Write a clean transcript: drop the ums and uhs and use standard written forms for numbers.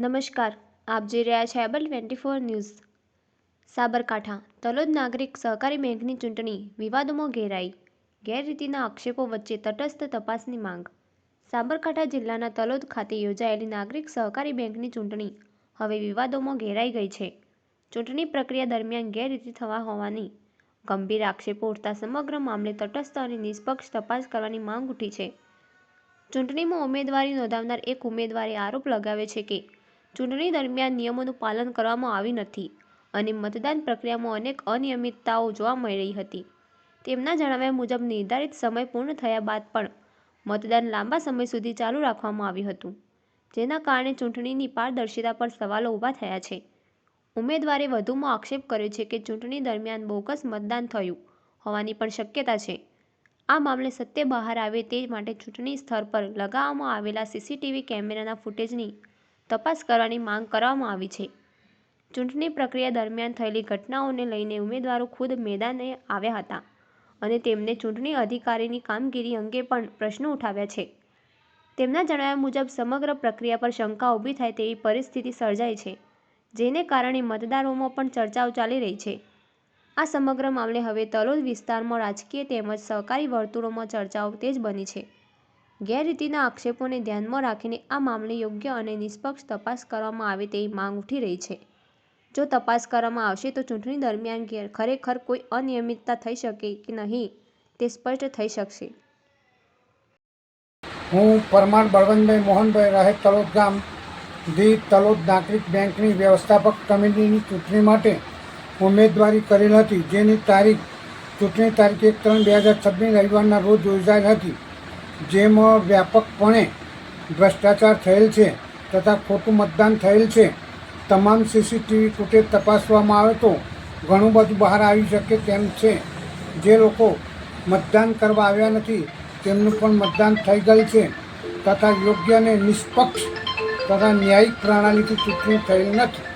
નમસ્કાર, આપ જોઈ રહ્યા છો એબલ 24 ન્યૂઝ। સાબરકાંઠા તલોદ નાગરિક સહકારી બેંકની ચૂંટણી વિવાદોમાં ઘેરાઈ, ગેરરીતિના આક્ષેપો વચ્ચે તટસ્થ તપાસની માંગ। સાબરકાંઠા જિલ્લાના તલોદ ખાતે યોજાયેલી નાગરિક સહકારી બેંકની ચૂંટણી હવે વિવાદોમાં ઘેરાઈ ગઈ છે। ચૂંટણી પ્રક્રિયા દરમિયાન ગેરરીતિ થવા હોવાની ગંભીર આક્ષેપો ઉઠતા સમગ્ર મામલે તટસ્થ અને નિષ્પક્ષ તપાસ કરવાની માંગ ઉઠી છે। ચૂંટણીમાં ઉમેદવારી નોંધાવનાર એક ઉમેદવારે આરોપ લગાવ્યો છે કે ચૂંટણી દરમિયાન નિયમોનું પાલન કરવામાં આવ્યું નથી અને મતદાન પ્રક્રિયામાં અનેક અનિયમિતતાઓ જોવા મળી હતી। તેમના જણાવ્યા મુજબ નિર્ધારિત સમય પૂર્ણ થયા બાદ પણ મતદાન લાંબા સમય સુધી ચાલુ રાખવામાં આવ્યું હતું, જેના કારણે ચૂંટણીની પારદર્શિતા પર સવાલો ઊભા થયા છે। ઉમેદવારે વધુમાં આક્ષેપ કર્યો છે કે ચૂંટણી દરમિયાન બોગસ મતદાન થયું હોવાની પણ શક્યતા છે। આ મામલે સત્ય બહાર આવે તે માટે ચૂંટણી સ્થળ પર લગાવવામાં આવેલા સીસીટીવી કેમેરાના ફૂટેજની તપાસ કરવાની માંગ કરવામાં આવી છે। ચૂંટણી પ્રક્રિયા દરમિયાન થયેલી ઘટનાઓને લઈને ઉમેદવારો ખુદ મેદાને આવ્યા હતા અને તેમને ચૂંટણી અધિકારીની કામગીરી અંગે પણ પ્રશ્નો ઉઠાવ્યા છે। તેમના જણાવ્યા મુજબ સમગ્ર પ્રક્રિયા પર શંકા ઊભી થાય તેવી પરિસ્થિતિ સર્જાઈ છે, જેને કારણે મતદારોમાં પણ ચર્ચાઓ ચાલી રહી છે। આ સમગ્ર મામલે હવે તલોદ વિસ્તારમાં રાજકીય તેમજ સહકારી વર્તુળોમાં ચર્ચાઓ તેજ બની છે। ગેરરીતિના આક્ષેપોને ધ્યાનમાં રાખીને આ મામલે યોગ્ય અને નિષ્પક્ષ તપાસ કરવામાં આવે તેવી માંગ ઉઠી રહી છે। જો તપાસ કરવામાં આવશે તો ચૂંટણી દરમિયાન ખરેખર કોઈ અનિયમિતતા થઈ શકે કે નહીં તે સ્પષ્ટ થઈ શકશે। હું પરમાર બળવંતભાઈ મોહનભાઈ રહે તલોદ ગામ દી તલોદ નાગરિક બેંકની વ્યવસ્થાપક કમિટીની ચૂંટણી માટે ઉમેદવારી કરેલ હતી, જેની ચૂંટણી તારીખ 1/3/2026 રવિવારના રોજ યોજાયેલ હતી, જેમાં વ્યાપકપણે ભ્રષ્ટાચાર થયેલ છે તથા ખોટું મતદાન થયેલ છે। તમામ સીસીટીવી ફૂટેજ તપાસવામાં આવે તો ઘણું બધું બહાર આવી શકે તેમ છે। જે લોકો મતદાન કરવા આવ્યા નથી તેમનું પણ મતદાન થઈ ગયેલ છે તથા યોગ્ય અને નિષ્પક્ષ તથા ન્યાયિક પ્રણાલીથી ચૂંટણી થયેલ નથી।